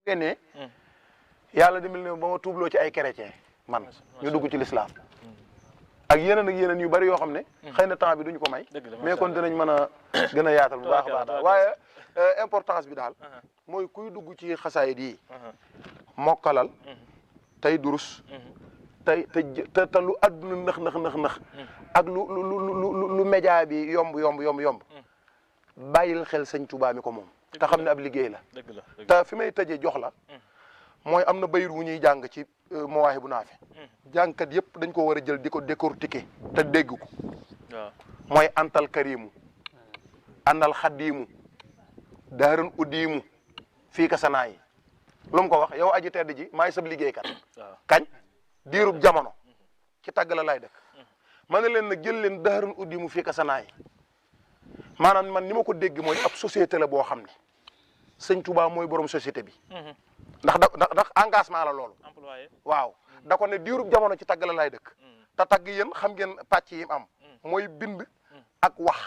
génnee yàlla dimbali ne ba ma tuubloo ci ay chrétien man ñu dugg ci l'islam ak yeneen yu bari yoo xam ne xëy na temps bi duñu ko may mais kon dinañ mën a gën a yaatal bu baax a baax daal waaye importance bi daal mooy kuy dugg ci xasaayid yi mokkalal tey durus te lu àdduna nëx ak lu média bi yomb bàyyil xel sëñ Tuubaa mi ko moom te xam ne ab liggéey la te fi may tëjee jox la mooy am na bayir wu ñuy jàng ci Mawaahibu Naafi jàngkat yëpp dañ ko war a jël di ko décortiquer te dégg ko mooy antal karimu anal xadimu daaran uddiimu fii ka sanaa yi lu mu ko wax yow aji tedd ji maay sab liggéeykat kañ diirub jamono ci tàgg la lay dëkk ma ne leen nag jël leen daaran uddiimu fii ka sanaa yi maanaam man ni ma ko dégg mooy ab société la boo xam ne sëñ Touba mooy borom société bi ndax engagement la loolu waaw da ko ne diirub jamono ci tagg la lay dëkk te tagg yéen xam ngeen pàcc yi am mooy bind ak wax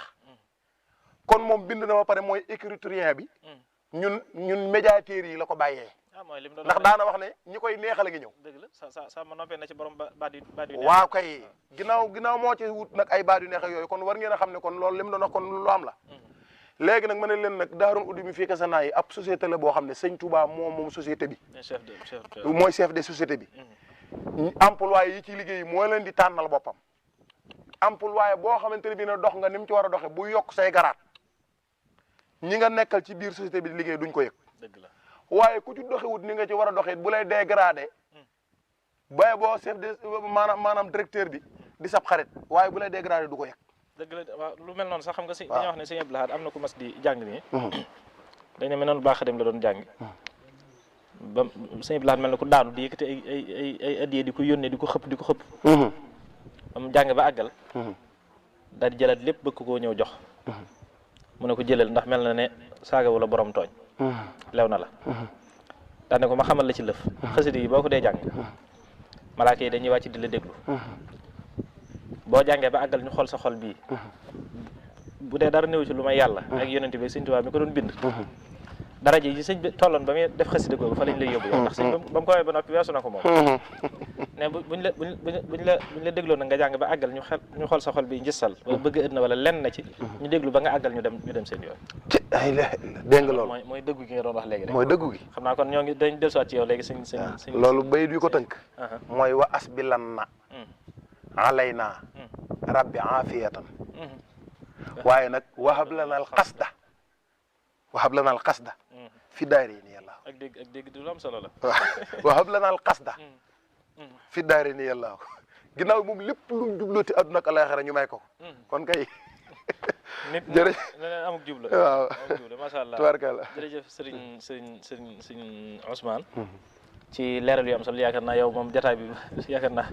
kon moom bind na ba pare mooy écriturien bi ñun médiateurs yi la ko bàyyee ndax daana wax ne ñi koy neexal a ngi ñëw sa ma noppee na ci borom baat yu waaw kay ginnaaw moo ci wut nag ay baat yu neex ak yooyu kon war ngeen a xam ne kon loolu li mu doon wax kon lu am la léegi nag ma ne leen nag daaroon uddi mi fii ka sa naa yi ab société la boo xam ne sëñ Touba moom société bi mooy chef de société bi employé yi ci liggéey moo leen di tànnal boppam employé boo xamante ne bi ne dox nga ni mu ci war a doxe bu yokk say garaat ñi nga nekkal ci biir société bi di liggéey duñ ko yëg waaye ku ci doxewut ni nga ci war a doxee bu lay dégradé baye boo chef de maanaam directeur bi di sab xarit waaye bu lay dégradé du ko yëg dëgg la waaw lu mel noonu sax xam nga si dañuy wax ne sëñ Abdou Lahad am na ku mas di jàng nii dañ ne mel noonu baax dem la doon jàng ba sëñ Abdou Lahad mel na ku daanu di yëkkati ay addiye di ko yónnee di ko xëpp am jàng ba àggal daal di jëlaat lépp bëgg koo ñëw jox mu ne ko jëlal ndax mel na ne saaga wala borom tooñ lew na la daal ne ko ma xamal la ci lëf xasida yi boo ko dee jàng malaaka yi dañuy wàcc di la déglu boo jàngee ba àggal ñu xool sa xol bii bu dee dara néew ci lu may yàlla ak yonent bi sëñ Tuubaa mi ko doon bind daraje yi sëñ bi tolloon ba muy def xasida googu fa lañ lay yóbbu yow ndax sëñ ba mu ko woowee ba noppi weesu na ko moom ne buñ la dégloo nag nga jàng ba àggal ñu xool sa xol bi njësal wala bëgg ëdd na wala lenn na ci ñu déglu ba nga àggal ñu dem seen yoon dégg nga loolu mooy dëggu gi nga doon wax léegi rek mooy dëggu gi xam naa kon ñoo ngi dañ dellusiwaat ci yow léegi sëñ loolu bayit yu ko tënk mooy wa asbilan na alayna rabbi aafiyatan waaye nag wahab lana al qasda fi daarayni yàlla ak dégg du am solo la wahab lana al qasda fi daarayni yàlla ginnaaw moom lépp lu mu jublooti àdduna ak alaaxira ñu may ko kon kay jërëjëf amuk jubla waaw masha Allah tubaarkalla jërëjëf sëriñ Ousmane ci leeral yu am solo yaakaar naa yow moom jataay bi yaakaar naa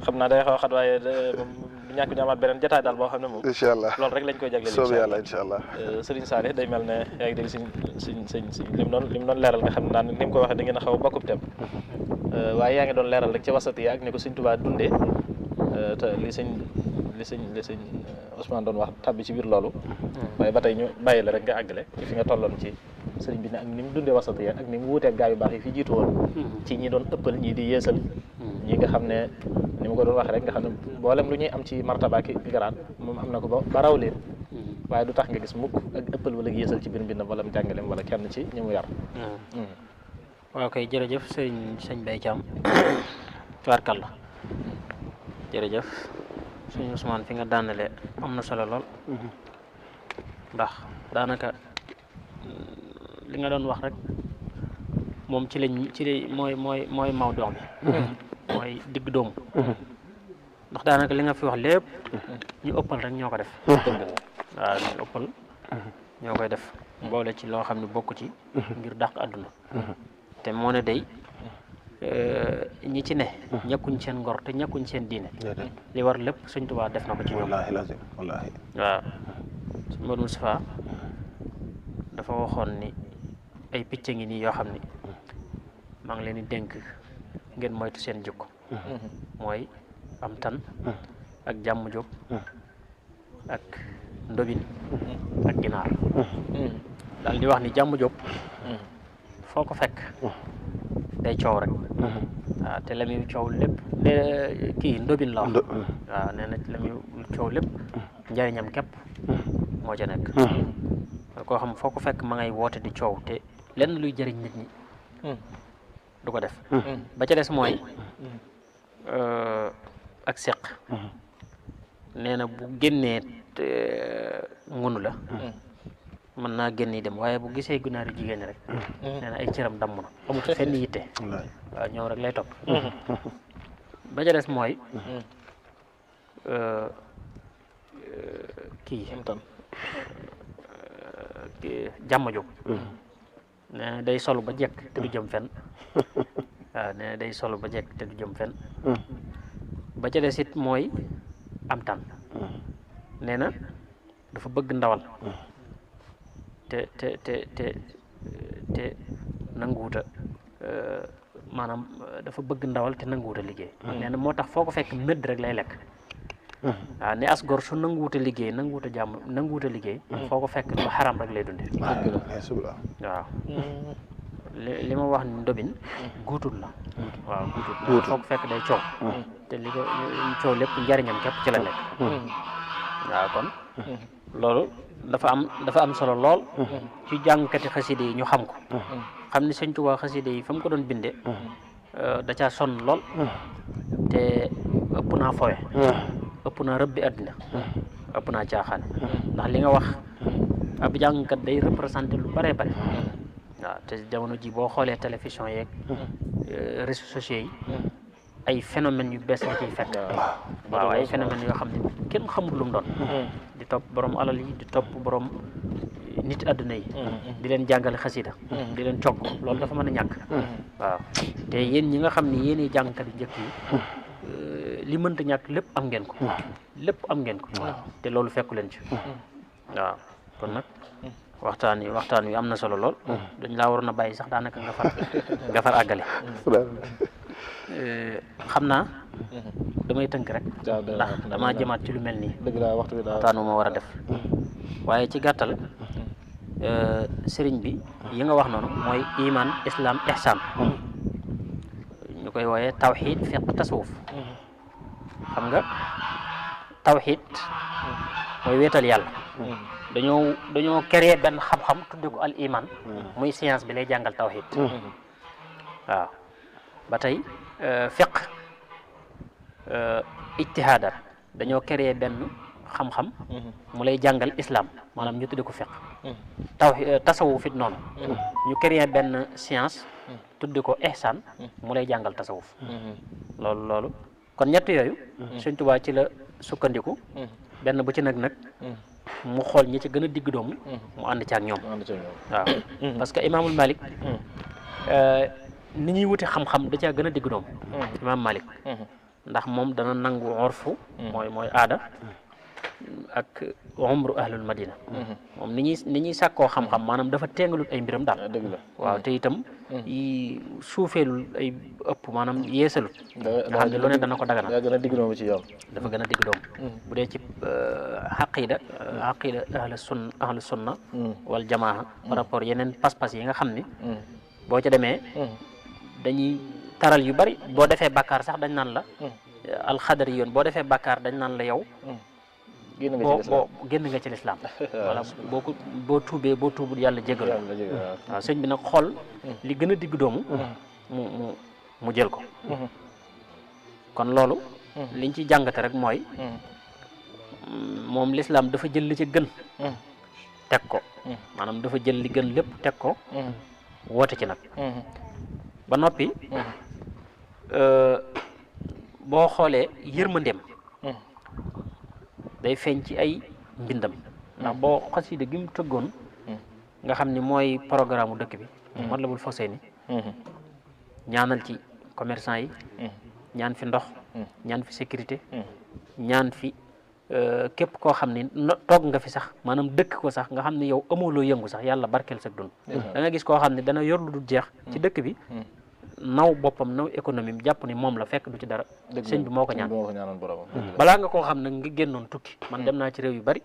xam naa day xaw a xat waaye moom du ñàkk ñu amaat beneen jataay daal boo xam ne moom incha allah loolu rek lañ koy jagleel soob yàlla incha allah Serigne Saliou day mel ne yaa ngi dégg siñ li mu doon leeral nga xam ne naan ni mu ko waxee da ngeen a xaw a bokkub tem waaye yaa ngi doon leeral rek ci wasat yi ak ni ko Sëñ Tuubaa dundee te li sëñ Ousmane doon wax tabbi ci biir loolu waaye ba tey ñu bàyyi la rek nga àggale ci fi nga tolloon ci sëriñ bi ne ak ni mu dundee wasat yi ak ni mu wuuteeg gaa yu baax yi fi jiitu woon ci ñi doon ëppal ñii di yeesal ñi nga xam ne ni ma ko doon wax rek nga xam ne mboolem lu ñuy am ci martaba ki garaat moom am na ko ba raw leen waaye du tax nga gis mukk ak ëppal wala yeesal ci biir mbindam wala mu jàngaleem wala kenn ci ñi mu yar waaw kay jërëjëf sëñ Baye Thiam tubaarkàlla jërëjëf sëñ Ousmane fi nga daanale am na solo lool ndax daanaka li nga doon wax rek moom ci mooy mawduu bi mooy digg doomu ndax daanaka li nga fi wax lépp ñu ëppal rek ñoo ko def waaw ñu ëppal ñoo koy def boole ci loo xam ne bokk ci ngir dàq àdduna te moo ne day ñi ci ne ñàkkuñ seen ngor te ñàkkuñ seen diine li war lépp Sëñ Tuubaa def na ko ci ñoom wallaahi waaw Sëñ Modou Moustapha dafa waxoon ni ay picc ngi nii yoo xam ni maa ngi leen di dénk ngeen moytu seen jikko mooy am tan ak jàmm jóg ak ndobin ak ginaar daal di wax ni jàmm jóg foo ko fekk day coow rek waaw te la muy coow lépp kii ndobin la wax waaw nee na la muy coow lépp njariñam képp moo ca nekk koo xam foo ko fekk ma ngay woote di coow te lenn luy jëriñ nit ñi du ko def ba ca des mooy ak seq nee na bu génnee ngunu la mën naa génn dem waaye bu gisee gunaaru jigéen ñi rek nee na ay cëram damm na amut fenn yitte waaw ñoom rek lay topp ba ca des mooy kii jàmm jóg nee na day solu ba jekk te du jëm fenn waaw nee na day solu ba jekk te du jëm fenn ba ca des it mooy am tan nee na dafa bëgg ndawal te nanguwuta maanaam dafa bëgg ndawal te nanguwuta liggéey nee na moo tax foo ko fekk mëdd rek lay lekk waaw ne as gor su nanguwuta liggéey nanguwuta liggéey foo ko fekk lu xaram rek lay dunde waaw li ma wax ni ndobin guutul la waaw guutul foo ko fekk day coow te li ko coow lépp njariñam képp ci la nekk waaw kon loolu dafa am solo lool ci jàngkati xaside yi ñu xam ko xam ni Sëñ Tuubaa xaside yi fa mu ko doon binde da caa sonn lool te ëpp naa fowe ëpp naa rëbbi àddina ëpp naa caaxaan ndax li nga wax ab jàngkat day représenté lu bare bare waaw te jamono ji boo xoolee télévision yeeg réseaux sociaux yi ay phénomènes yu bees nga ciy fekk waaw ay phénomènes yoo xam ne kenn xamul lu mu doon di topp borom alal yi di topp borom nit àdduna yi di leen jàngale xasida di leen cogg loolu dafa mën a ñàkk waaw te yéen ñi nga xam ne yéenay jàngkat yi njëkk yi li mënta ñàkk lépp am ngeen ko te loolu fekku leen ci waaw kon nag waxtaan wi am na solo lool dañ laa waroon a bàyyi sax daanaka nga far àggale xam naa damay tënk rek ndax damaa jëmaat ci lu mel nii waxtaan wu ma war a def waaye ci gàttal sëriñ bi yi nga wax noonu mooy iman islam ihsan ñu koy wooyee tawxid fiq tasawuf xam nga tawxid mooy wéetal yàlla dañoo créer benn xam-xam tudde ko al iman muy science bi lay jàngal tawxid waaw ba tey fiq ijtihaada dañoo créer benn xam-xam mu lay jàngal islam maanaam ñu tudde ko fiq tasawuf it noonu ñu créer benn science tudde ko ihsan mu lay jàngal tasawuf loolu kon ñett yooyu Sëñ Tuubaa ci la sukkandiku benn bu ci nag mu xool ñi ci gën a digg doomu mu ànd ci ak ñoom waaw parce que imaamul Malik ni ñuy wuti xam-xam da caa gën a digg doomu imaam Malik ndax moom dana nangu orfu mooy aada ak umru ahlul madina moom ni ñuy sàkkoo xam-xam maanaam dafa teengalut ay mbiram daal waaw te itam yi suufeelul ay ëpp maanaam yeesalut nga xam ne lu ne dana ko dagana gën a digg doomu ci yow dafa gën a digg doomu bu dee ci aqida ahlu sunna wal jamaa par rapport yeneen pas-pas yi nga xam ni boo ca demee dañuy taral yu bari boo defee bàkkaar sax dañ naan la alxadari yoon boo defee bàkkaar dañ naan la yow génn nga ci lislaam wala boo tuubul yàlla jégalu waaw sëñ bi nag xool li gën a digg doomu mu jël ko kon loolu liñ ci jàngate rek mooy moom lislaam dafa jël li ci gën teg ko maanaam dafa jël li gën lépp teg ko woote ci nag ba noppi boo xoolee yërmandeem day feeñ ci ay mbindam ndax boo xasida gi mu tëggoon nga xam ni mooy programme u dëkk bi Matlabul Fawzayni ñaanal ci commerçant yi ñaan fi ndox ñaan fi sécurité ñaan fi képp koo xam ni toog nga fi sax maanaam dëkk ko sax nga xam ne yow amoo loo yëngu sax yàlla barkeel sa dund da nga gis koo xam ne dana yor lu dul jeex ci dëkk bi naw boppam naw économie mi jàpp ni moom la fekk du ci dara sëñ bi moo ko ñaan balaa nga koo xam nag nga génnoon tukki man dem naa ci réew yu bari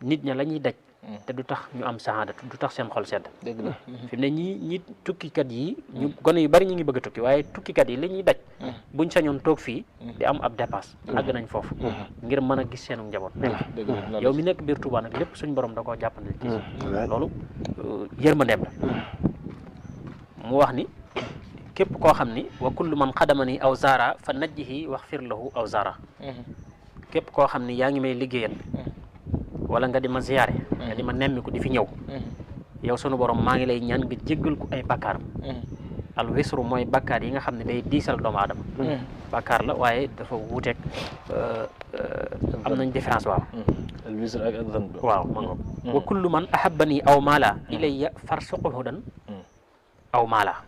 nit ña la ñuy daj te du tax ñu am saada du tax seen xol sedd dëgg la fi mu ne ñi tukkikat yi ñu gone yu bari ñu ngi bëgg a tukki waaye tukkikat yi li ñuy daj buñ sañoon toog fii di am ab dépasse àgg nañ foofu ngir mën a gis seenu njaboot yow mi nekk biir Touba nag lépp suñ borom da koo jàppandil ci loolu yërmandeem la mu wax ni képp koo xam ni wa kullu man xadamani aw zara fa najjihi waxfir lahu aw zara képp koo xam ni yaa ngi may liggéeyal wala nga di ma ziyaare nga di ma nemmiku di fi ñëw yow sunu borom maa ngi lay ñaan nga jéggal ko ay bakkaaram al wisru mooy bakkaar yi nga xam ne day diisal doomu aadama bakkaar la waaye dafa wuuteeg am nañ différence waaw al wisru ak dhanb waaw ma ngoog wa kullu man ahabbani aw maala ilayya farsuqhu hudan aw maala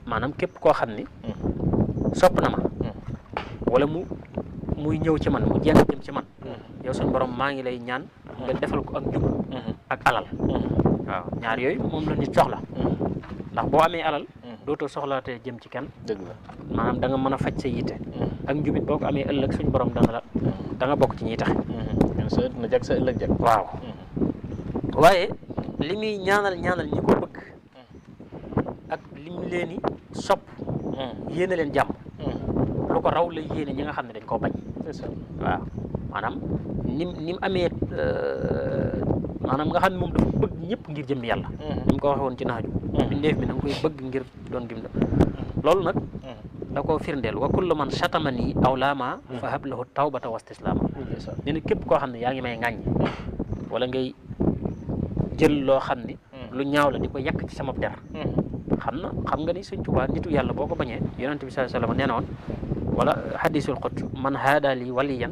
maanaam képp koo xam ni sopp na ma wala muy ñëw ci man mu jéem jëm ci man yow suñu borom maa ngi lay ñaan nga defal ko ak njub ak alal waaw ñaar yooyu moom la nit soxla ndax boo amee alal dootoo soxlaatee jëm ci kenn dëgg la maanaam da nga mën a faj sa yitte ak njubit boo ko amee ëllëg suñu borom da nga bokk ci ñiy taxe sa na jag sa ëllëg jag waaw waaye li muy ñaanal ñi ko bëgg ak li mu leen di sopp yéene leen jàmm lu ko raw la yéene ñi nga xam ne dañ koo bañ waaw maanaam ni mu amee maanaam nga xam ne moom dafa bëgg ñëpp ngir jëm yàlla ni mu ko waxee woon ci naaju bindeef bi na nga koy bëgg ngir doon gim da loolu nag da koo firndeel wa kullu man chatamani aw laama fa hab lahu tawbata wa istislaama nee na képp koo xam ne yaa ngi may ŋàññi wala ngay jël loo xam ni lu ñaaw la di ko yàq ci sama der xam nga ni Sëñ Tuubaa nitu yàlla boo ko bañee yonent bi sallallahu alayhi wasallam nee na woon wala hadisul qudsi man haada li waliyan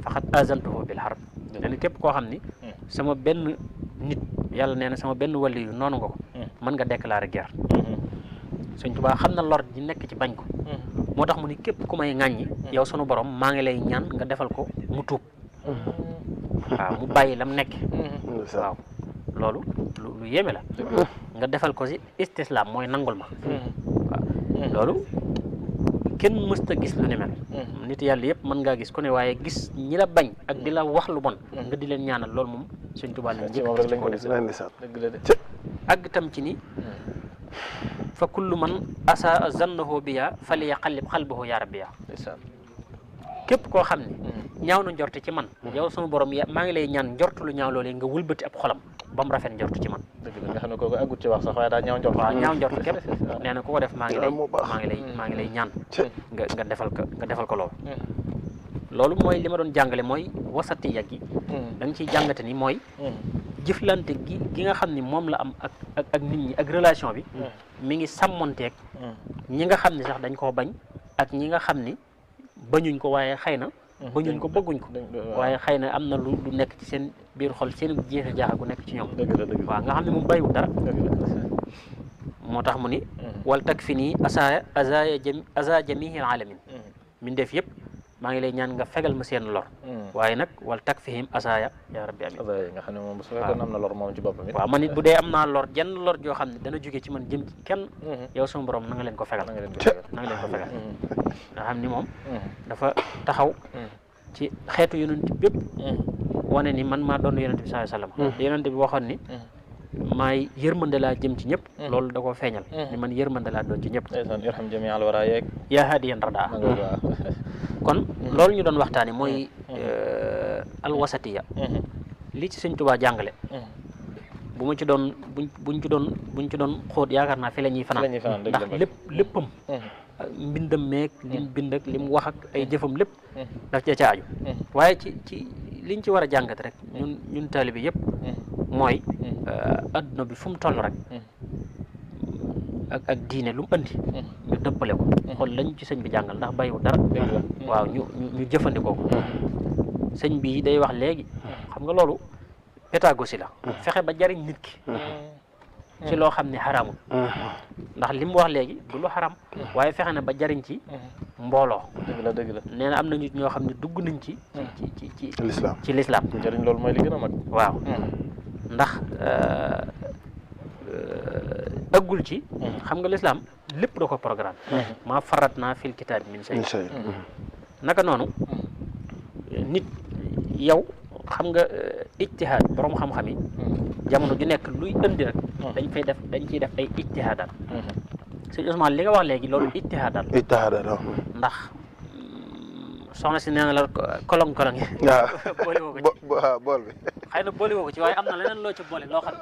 faqad azantuhu bil harb nee na képp koo xam ni sama benn nit yàlla nee na sama benn wali yu noonu nga ko mën nga déclarer guerre Sëñ Tuubaa xam na lor ji nekk ci bañ ko moo tax mu ni képp ku may ŋàññi yow sunu borom maa ngi lay ñaan nga defal ko mu tuub waaw mu bàyyi lam nekk waaw loolu lu yéeme la nga defal ko si istislam mooy nangul ma waaw loolu kenn mësta gis lu ni mel nit yàlla yëpp mën ngaa gis ku ne waaye gis ñi la bañ ak di la wax lu bon nga di leen ñaanal loolu moom Sëñ Tuubaa la njëkk ci ko def àgg tam ci ni fa kullu man asa zannahu biya fali yaqallib xalbahu ya rabbiya képp koo xam ne ñaaw na njort ci man yow sama borom maa ngi lay ñaan njort lu ñaaw loolee nga wëlbati ab xolam ba mu rafet njort ci man dëgg la nga xam ne kooku àggut ci wax sax waaye daa ñaaw njort waaw ñaaw njort képp nee na ku ko def maa ngi lay ñaan nga defal ko loolu mooy li ma doon jàngale mooy wasati yag gi da nga ciy jàngate ni mooy jëflante gi nga xam ni moom la am ak nit ñi ak relation bi mi ngi sàmmonteeg ñi nga xam ni sax dañ koo bañ ak ñi nga xam ni bañuñ ko waaye xëy na bañuñ ko bëgguñ ko waaye xëy na am na lu nekk ci seen biir xol seen jeexe jaaxa gu nekk ci ñoom waaw nga xam ne moom bàyyiwul dara moo tax mu ni wal tak fi nii aza jamihil alamin min def yëpp maa ngi lay ñaan nga fegal ma seen lor waaye nag wal tak fihim asaya ya rabbi amin nga xam ne moom bu fekkoon am na lor moom ci boppam it waaw man it bu dee am naa lor jenn lor joo xam ne dana jóge ci man jëm ci kenn yow sama borom na nga leen ko fegal nga xam ni moom dafa taxaw ci xeetu yonent bépp wane ni man maa doon yonent bi sallallahu alayhi wasallam yonent bi waxoon ni maay yërmande laa jëm ci ñëpp loolu da koo feeñal ni man yërmande laa doon ci ñëpp irham jami al wara yeeg yaa hadiyan rada kon loolu ñu doon waxtaane mooy alwasatiya li ci Sëñ Tuubaa jàngale bu ma ci doon buñ ci doon xóot yaakaar naa fi la ñuy fanaan ndax léppam mbindam meeg lim bind ak lim wax ak ay jëfam lépp daf cee ca aju waaye ci liñ ci war a jàngat rek ñun taalibe yëpp mooy adduna bi fu mu toll rek ak diine lu mu andi ñu dëppale ko xool lañ ci sëñ bi jàngal ndax bàyyiwul dara waaw ñu jëfandikoo ko sëñ bi day wax léegi xam nga loolu pédagogie la fexe ba jariñ nit ki ci loo xam ne xaraamul ndax li mu wax léegi du lu xaram waaye fexe na ba jariñ ci mbooloo dëgg la nee na am na nit ñoo xam ne dugg nañ ci lislaam jariñ loolu mooy li gën a mag waaw ndax ëggul ci xam nga lislaam lépp da ko programme maa farat naa fil kitaab min shay naka noonu nit yow xam nga ijtihaad borom xam-xam yi jamono ju nekk luy indi rek dañ ciy def ay ijtihaadaat sëñ Ousmane li nga wax léegi loolu ijtihaadaat ndax soxna si nee na la kolong-kolong yi boole woo ko ci bool bi xëy na boole woo ko ci waaye am na leneen loo ci boole loo xam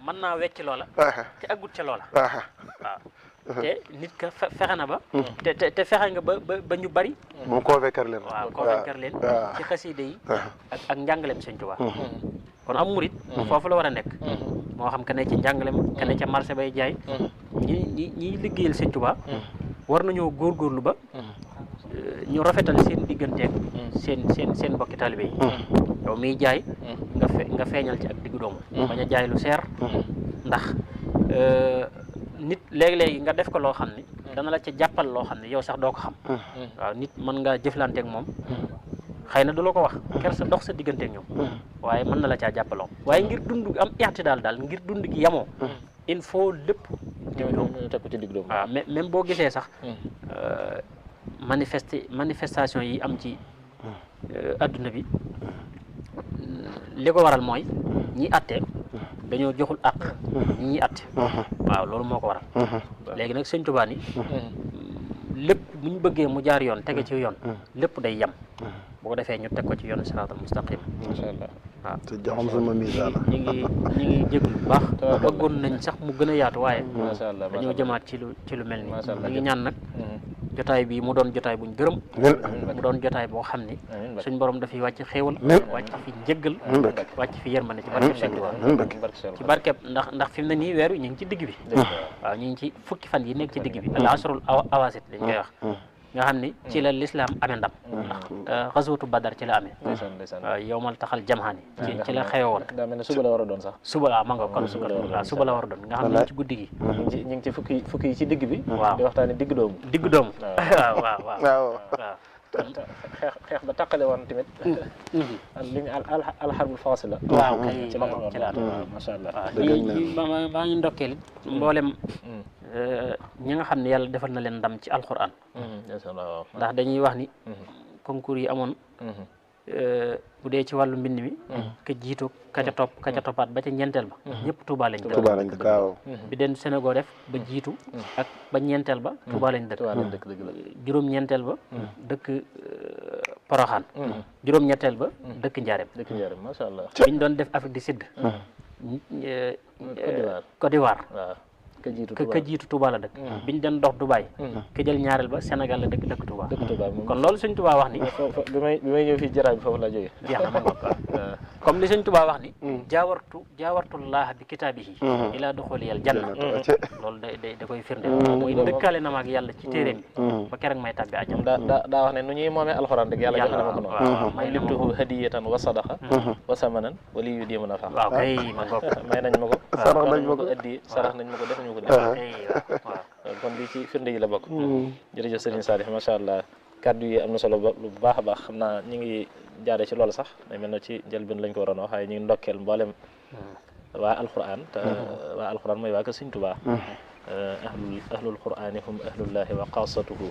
mën naa wecc loola te aggut ca loola waaw te nit ka fexe na ba te fexe nga ba ñu bari mu convaincre leen waaw convaincre leen ci xaside yi ak njàngaleem Sëñ Tuubaa kon am murit foofu la war a nekk moo xam ka ne ci njàngaleem ka ne ca marché bay jaay ñi liggéeyal Sëñ Tuubaa war nañoo góorgóorlu ba ñu rafetal seen digganteeg seen mbokki taalibe yi yow miy jaay nga feeñal ci ak diggu doomu bañ a jaay lu seer ndax nit léegi-léegi nga def ko loo xam ne dana la ca jàppal loo xam ne yow sax doo ko xam waaw nit mën ngaa jëflanteeg moom xëy na du la ko wax ker sa dox sa digganteeg ñoom waaye mën na la caa jàppaloo waaye ngir dund am i'tidaal daal ngir dund gi yamoo il faut lépp digg doomu waaw même boo gisee sax manifestation yi am ci adduna bi li ko waral mooy ñi atte dañoo joxul àq ñi atte waaw loolu moo ko waral léegi nag Sëñ Tuubaa ni lépp bu ñu bëggee mu jaar yoon tege ci yoon lépp day yem bu ko defee ñu teg ko ci yoonu siraatal mustaqim macha allah waaw te joxam sama misaal ñi ngi jéglu bu baax bëggoon nañ sax mu gën a yaatu waaye dañoo jëmaat ci lu mel ni ñi ngi ñaan nag jotaay bi mu doon jotaay buñ gërëm mu doon jotaay boo xam ni suñ borom dafay wàcc xéewal wàcc fi njëggal wàcc fi yërmande ci barkeb Sëñ Tuubaa ci barkeb ndax fi mu ne nii weer wi ñu ngi ci digg bi waaw ñu ngi ci fukki fan yi nekk ci digg bi al asrul awasit dañ koy wax nga xam ni ci la lislaam amee ndam ndax xaswatu badar ci la amee waaw yowmal taxal jamxaani ci la xewe woon daa mel ne suba la war a doon sax suba waaw ma nga kon suba la war a doon nga xam ne ci guddi gi ñu ngi ci fukki yi ci digg bi waaw di waxtaane digg doomu waaw xeex ba taqale woon tamit li ñu alxarbul faasila waaw kay ci la macha allah maa ngi ndokkeel mboolem ñi nga xam ne yàlla defal na leen ndam ci alquran ndax dañuy wax ni concours yi amoon bu dee ci wàllu mbind mi ka jiitu ka ca toppaat ba ca ñeenteel ba ñëpp Touba lañ dëkk bi den Sénégal def ba jiitu ak ba ñeenteel ba Touba lañ dëkk juróom-ñeenteel ba dëkk Poroxaan juróom-ñetteel ba dëkk Njaareem macha allah biñ doon def Afrique du Sud Côte d'Ivoire ka jiitu Touba la dëkk biñ den dox Dubaï ka jël ñaareel ba Sénégal la dëkk Touba kon loolu Sëñ Touba wax ni bi may ñëw fii jaraay bi foofu laa jógee jeex na ma nga comme li Sëñ Touba wax ni jaawartullaah bi kitaabihi ilaa duxuliyal janna loolu da koy firnde muy dëkkaale na ma ak yàlla ci téeréem bi ba keroog may tàbbi àjjana daa wax ne nu ñuy moomee alxuraan rek yàlla joxe na ma ko noonu may libtuhu hadiyatan wa sadaqa wa samanan wa li yu diima na fax waaw kay ma ngoog may nañ ma ko sarax nañ ma ko def waaw kon lii ci firnde yi la bokk jërëjëf Serigne Salih macha allah kàddu yi am na solo lu baax a baax xam naa ñu ngi jaare ci loolu sax day mel na ci njëlbeen lañ ko waroon wax waaye ñu ngi ndokkeel mboolem waa alquran te waa alquran mooy waa ko Sëñ Tuubaa ahlul qur'ani hum ahlullahi wa xaasatuhu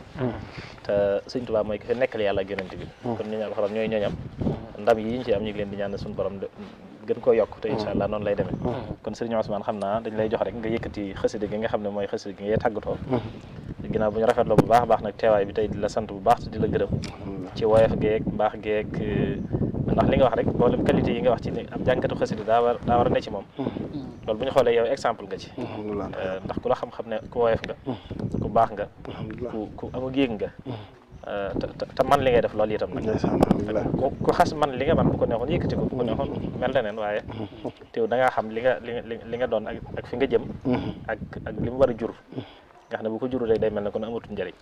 te Sëñ Tuubaa mooy ki fi nekkal yàlla ak yonent bi kon ñu alquran ñooy ñooñam ndam yi ñu ci am ñu ngi leen di ñaan suñu borom gën koo yokk te incha allah noonu lay demee kon Serigne Ousmane xam naa dañ lay jox rek nga yëkkati xasida gi nga xam ne mooy xasida gi ngay tàggatoo ginnaaw bu ñu rafetloo bu baax a baax nag teewaay bi tey di la sant bu baax te di la gërëm ci woyof geeg mbaax geeg ndax li nga wax rek mboolem qualité yi nga wax ci ne ab jànkatu xasida daa war a ne ci moom loolu bu ñu xoolee yow exemple nga ci ndax ku la xam-xam ne ku woyof nga ku baax nga ku amu yéeg nga te man li ngay def loolu itam nag ku xas man li nga man bu ko neexoon yëkkati ko bu ko neexoon mel leneen waaye teew da ngaa xam li nga doon ak fi nga jëm ak li mu war a jur nga xam ne bu ko juru rek day mel ne kon amatul njëriñ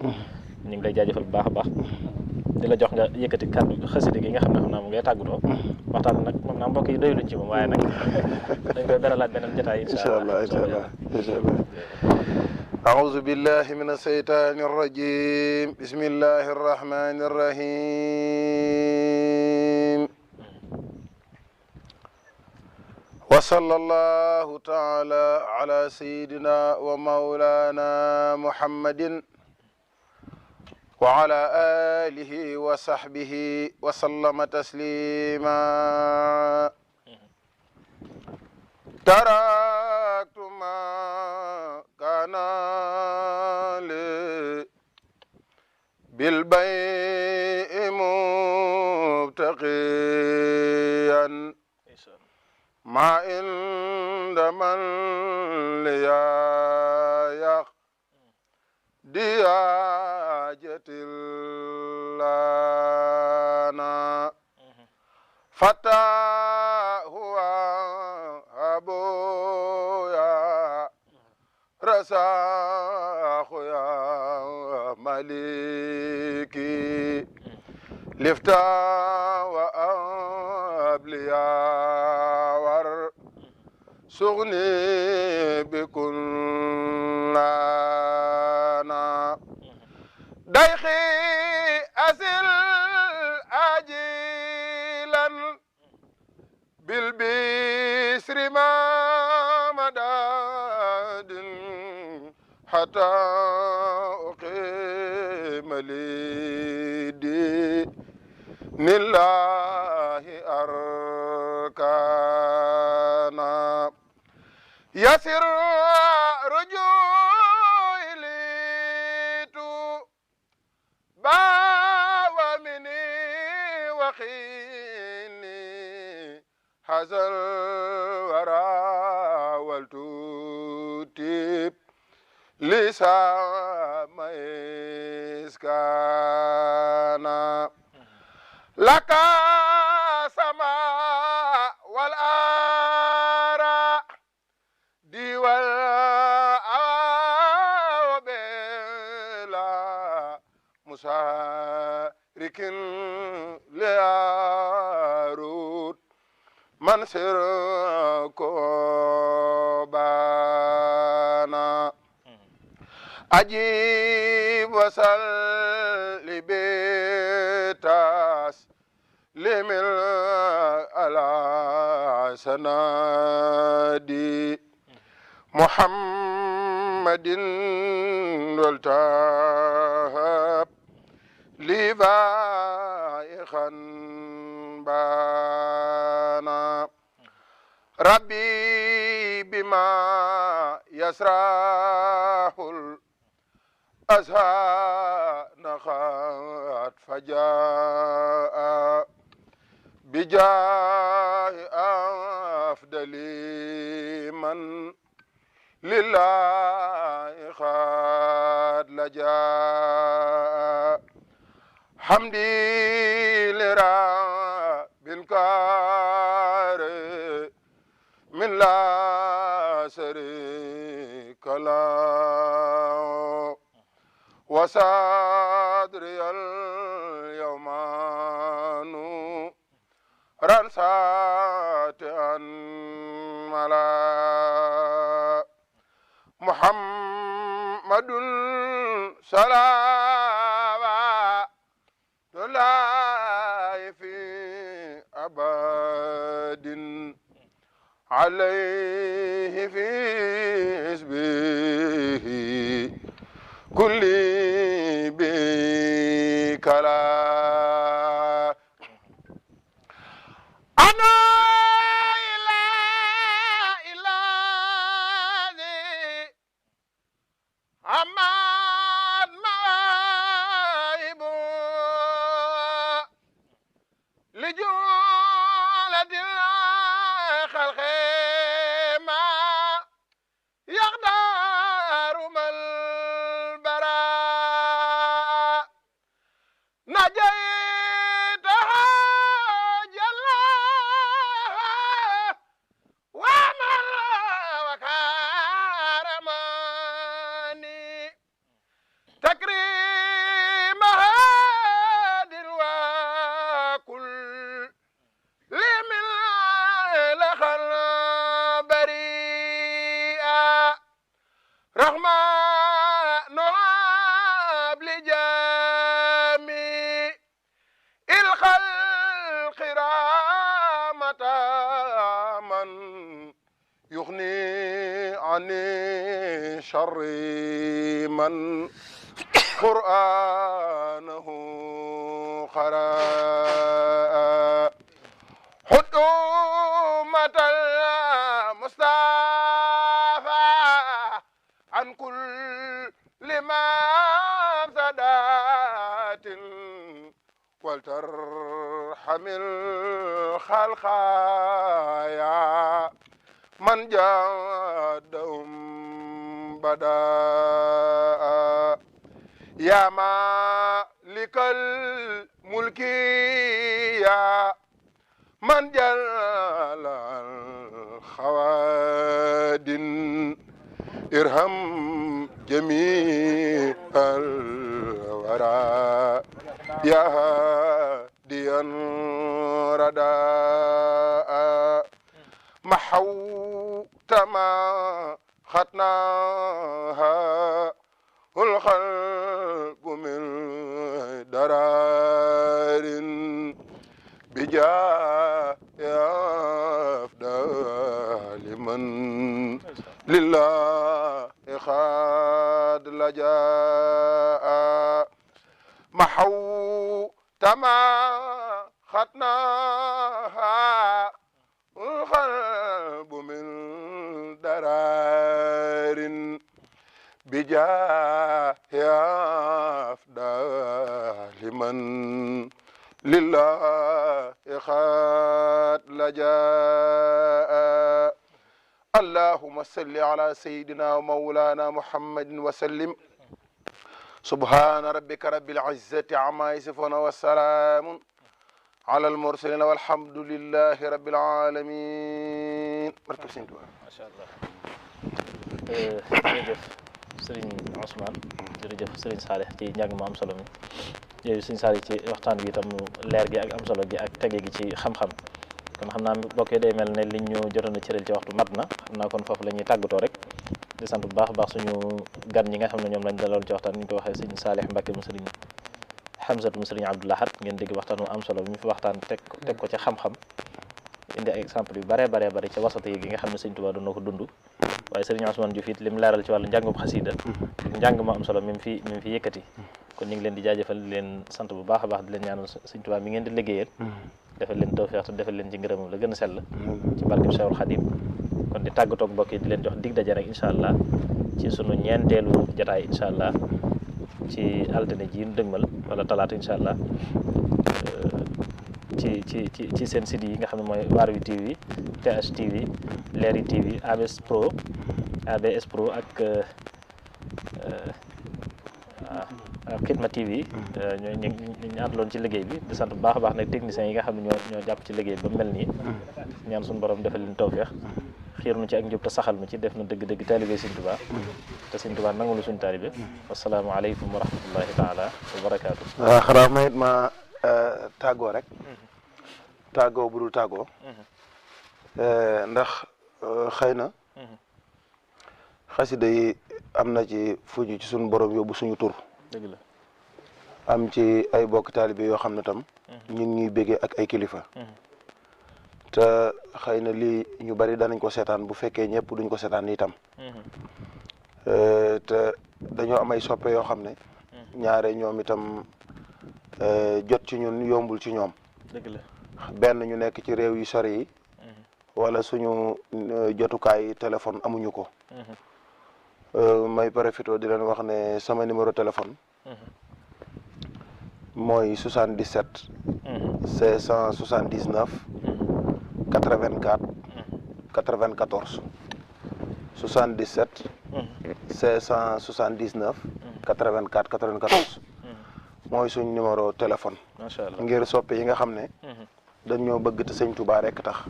ñu ngi lay jaajëfal bu baax a baax di la jox nga yëkkati kàddu xasida gi nga xam ne xam naa mu ngay tàggatoo waxtaan nag moom naa mbokk yi doyluñ ci moom waaye nag dañ koy beralaat beneen jotaay incha allah أعوذ بالله من الشيطان الرجيم بسم الله الرحمن الرحيم وصلى الله تعالى على سيدنا ومولانا محمد وعلى آله وصحبه وسلم تسليما تركت ما كان لي بالبيع مبتغيا ما عند من ليا دياجة لنا فتى هو أبويا رساخ يا مليكي لفتا وأبليا ور سغني بكل دايخي أسل أجيلا بالبسر ما مداد حتى أقيم لي لله أركانا يسر رجوعي ليتو باوى مني وخيني حزل ورا والتوتيب لسا ميسكانا لك سما والآراء دي والأوبلا مسارك لياروت من سركوبانا أجيب وسل بيتاس لمن على سنادي محمد والتهاب لبائخا بانا ربي بما يسرح الأذهان خات فجاء بجاه أفضل من لله خات لجاء حمدي لرب الكريم من لا شريك له وصدري اليوم نورا ساطعا ملا محمد صلوات الله في أبد عليه في حزبه كل بكلا أنا إلا أمان مائب لجولة الخلق ما يقدر من البراء نجيتها جل ومن وكرمني تكريم هاد وكل لمن لخل بريئا رحمن عاب لجميع الخلق رحمة من يغني عن شر من قرآنه قرأ حكومة المصطفى عن كل مفسدات ولترحم الخلق يا من جادهم بداء يا مالك الملك يا من جل الخواد ارحم جميع الورى يا هاديا رداء محوت ما ختناها القلب من درار بجاه أفضل من لله خاد لجاء محوت ما ختناها القلب من درار بجاه أفضل من لله خاد لجاء اللهم صل على سيدنا ومولانا محمد وسلم سبحان ربك رب العزة عما يصفون والسلام على المرسلين والحمد لله رب العالمين barke Sëñ Tuubaa. macha allah jërëjëf Serigne Ousmane jërëjëf Serigne Salih ci njàng mu am solo mi yooyu Serigne Salih ci waxtaan bi itam leer gi ak am solo gi ak tege gi ci xam-xam kon xam naa mbokk yi day mel ne liñ ñu jotoon a cëral ci waxtu mat na xam naa kon foofu la ñuy tàggatoo rek di sant bu baax a baax suñu gan ñi nga xam ne ñoom lañ daloon ci waxtaan ni ñu ko waxee Serigne Salih Mbacké mu Serigne Hamzatu mu Serigne Abdou Lahad ngeen dégg waxtaan mu am solo bi ñu fi waxtaan teg ko ci xam-xam indi ay exemple yu bare ci wasata yi nga xam ne Sëñ Tuubaa doon na ko dund waaye Serigne Ousmane Diouf it lim leeral ci wàllu njàngum xasida njàng ma am solo mi fi yëkkati kon ñu ngi leen di jaajëfal di leen sant bu baax a baax di leen ñaanal Sëñ Tuubaa mi ngeen di liggéeyal defal leen tawfeex te defal leen ci ngërëmam la gën a sell ci barkeb Cheikhul Khadim kon di tàggatoog mbokk yi di leen jox dig daje rek incha allah ci sunu ñeenteelu jotaay incha allah ci altine ji ñu dëgmal wala talaata incha allah ci seen site yi nga xam ne mooy Waarwi TV TH TV Leeri TV ABS Pro ak Xidma TV ñu àndaloon ci liggéey bi di sant bu baax a baax nag techniciens yi nga xam ne ñoo jàpp ci liggéey ba mel nii ñaan suñu borom defal leen tawfeex xiir nu ci ak njub te saxal nu ci def na dëgg-dëgg taalibe Sëñ Tuubaa te Sëñ Tuubaa nangulu suñu taalibe wasalaamu aleykum wa rahmatullahi taala wa barakaatu. waaw xanaa mayit ma tàggoo rek tàggoo bu dul tàggoo ndax xëy na xasida yi am na ci fuñu ci suñu borom yóbbu suñu tur dëgg la am ci ay bokk taalibe yoo xam ne tam ñu ngi ñuy béggee ak ay kilifa te xëy na lii ñu bari danañ ko seetaan bu fekkee ñëpp duñ ko seetaan itam te dañoo am ay soppe yoo xam ne ñaare ñoom itam jot ci ñun yombul ci ñoom dëgg la benn ñu nekk ci réew yu sori yi wala suñu jotukaay téléphone amuñu ko may profité di leen wax ne sama numéro téléphone mooy 77 579 84 94 77 579 84 94 mooy suñ numéro téléphone macha allah ngir soppe yi nga xam ne dañoo bëgg te Sëñ Tuubaa rek tax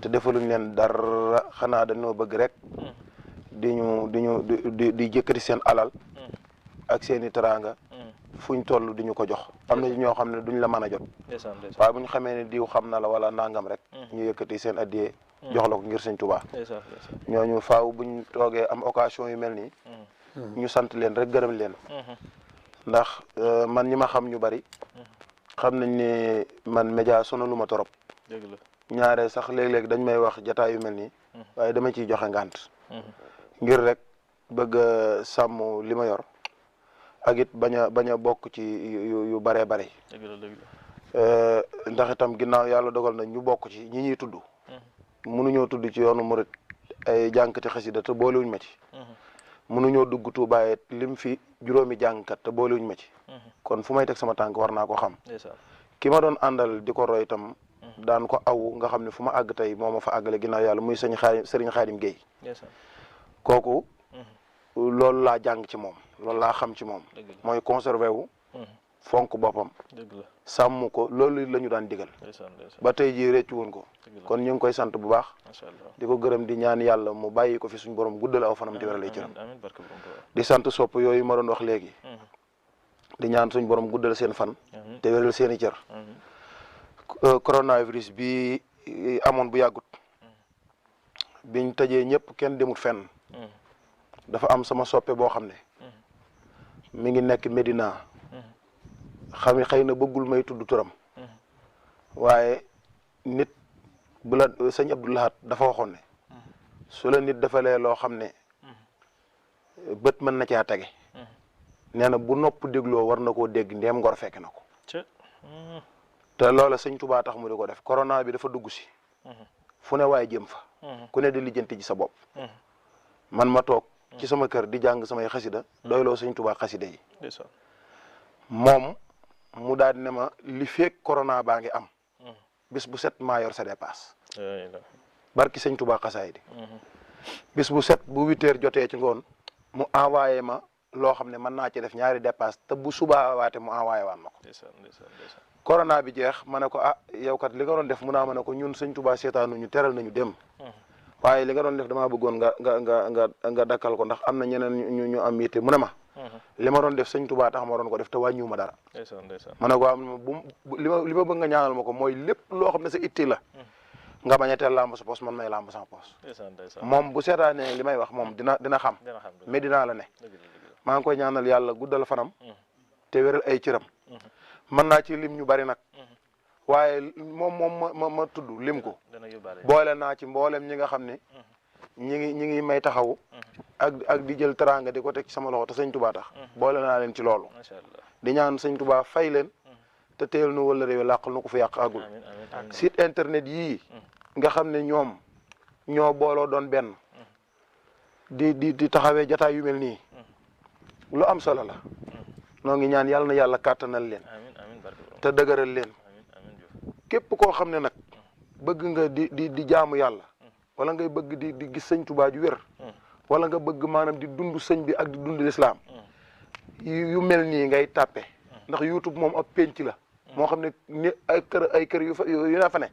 te defaluñ leen dara xanaa dañoo bëgg rek di jëkkati seen alal ak seeni teraanga fuñ toll di ñu ko jox am na ñoo xam ne duñ la mën a jot waaye bu ñu xamee ne diw xam na la wala nangam rek ñu yëkkati seen addiyee jox la ko ngir Sëñ Tuubaa ñooñu faaw buñ toogee am occasion yu mel nii ñu sant leen rek gërëm leen ndax man ñi ma xam ñu bari xam nañ ne man média sonalu ma torop ñaare sax léeg-léeg dañ may wax jataay yu mel nii waaye dama ciy joxe ngànt ngir rek bëgg a sàmm li ma yor ak it bañ a bokk ci yu baree bare ndax itam ginnaaw yàlla dogal na ñu bokk ci ñi ñuy tudd mënuñoo tudd ci yoonu murit ay jànkati xasida te boolewuñ ma ci mënuñoo dugg Tuubaa it lim fi juróomi jàngkat te boolewuñ ma ci kon fu may teg sama tànk war naa ko xam ki ma doon àndal di ko roy itam daan ko aw nga xam ne fu ma àgg tey moo ma fa àggale ginnaaw yàlla muy sëriñ Xaadim Guèye kooku loolu laa jàng ci moom loolu laa xam ci moom mooy conservé wu fonk boppam sàmm ko loolu la ñu daan digal ba tey jii réccu woon ko kon ñu ngi koy sant bu baax di ko gërëm di ñaan yàlla mu bàyyi ko fi suñu borom guddal aw fanam te wéral ay cëram di sant sopp yooyu ma doon wax léegi di ñaan suñu borom guddal seen fan te wéral seen i cër coronavirus bi amoon bu yàggut biñ tëjee ñëpp kenn demut fenn dafa am sama soppe boo xam ne mi ngi nekk Medina xam xëy na bëggul may tudd turam waaye nit bu la sëñ Abdou Lahad dafa waxoon ne su la nit defalee loo xam ne bët mën na caa tege nee na bu nopp dégloo war na koo dégg ndeem ngor fekk na ko te loola sëñ Tuubaa tax mu di ko def corona bi dafa dugg si fu ne waaye jëm fa ku ne di lijjanti ji sa bopp man ma toog ci sama kër di jàng samay xasida doyloo sëñ Tuubaa xasida yi moom mu daal di ne ma li feek corona baa ngi am bis bu set maa yor sa dépasse barki sëñ Tuubaa xasaay di bis bu set bu 8 heures jotee ci ngoon mu envoyé ma loo xam ne mën naa ci def ñaari dépasse te bu subaa waate mu envoyé waan ma ko corona bi jeex ma ne ko yow kat li nga doon def mun naa ma ne ko ñun sëñ Tuubaa seetaanuñu teral nañu dem waaye li nga doon def damaa bëggoon nga dakkal ko ndax am na ñeneen ñu am yitte mu ne ma li ma doon def sëñ Tuubaa tax ma doon ko def te wàññiwu ma dara ma ne ko li ma bëgg nga ñaanal ma ko mooy lépp loo xam ne sa itti la nga bañ a teel lamb sa poos man may lamb sa poos moom bu seetaanee li may wax moom dina xam mais dinaa la ne maa ngi koy ñaanal yàlla guddal fanam te wéral ay cëram mën naa ci lim ñu bari nag waaye moom ma tudd lim ko boole naa ci mboolem ñi nga xam ne ñi ngi may taxawu ak di jël teraanga di ko teg ci sama loxo te sëñ Tuubaa tax boole naa leen ci loolu di ñaan sëñ Tuubaa fay leen te teel nu wala réew làqal nu ko fi yàq agul site internet yii nga xam ne ñoom ñoo booloo doon benn di taxawee jataay yu mel nii lu am solo la noo ngi ñaan yàlla na yàlla kàttanal leen te dëgëral leen képp koo xam ne nag bëgg nga di jaamu yàlla wala ngay bëgg di gis sëñ Tuubaa ju wér wala nga bëgg maanaam di dund sëñ bi ak di dund lislaam yu mel nii ngay tàppe ndax YouTube moom ab penc la moo xam ne ay kër yu ne fa ne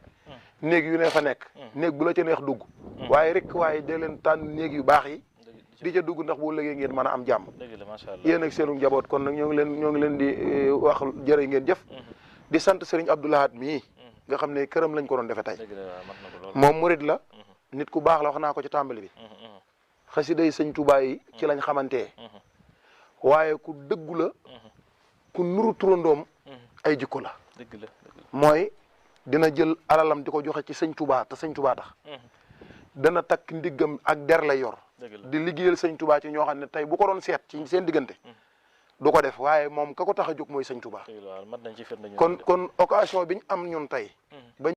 néeg yu ne fa nekk néeg bu la ca neex dugg waaye dee leen tànn néeg yu baax yi di ca dugg ndax boo léegi ngeen mën a am jàmm yéen ak seenu njaboot kon nag ñoo ngi leen di wax jërë ngeen jëf di sant Serigne Abdou Lahad mii nga xam ne këram lañ ko doon defe tey moom murid la nit ku baax la wax naa ko ci tàmbali bi xasida yi sëñ Tuubaa yi ci lañ xamantee waaye ku dëggu la ku nuru turandoom ay jikko la mooy dina jël alalam di ko joxe ci sëñ Tuubaa te sëñ Tuubaa tax dana takk ndiggam ak der lay yor di liggéeyal sëñ Tuubaa ci ñoo xam ne tey bu ko doon seet ci seen diggante du ko def waaye moom ka ko tax a jóg mooy sëñ Tuubaa kon occasion bi ñu am ñun tey ba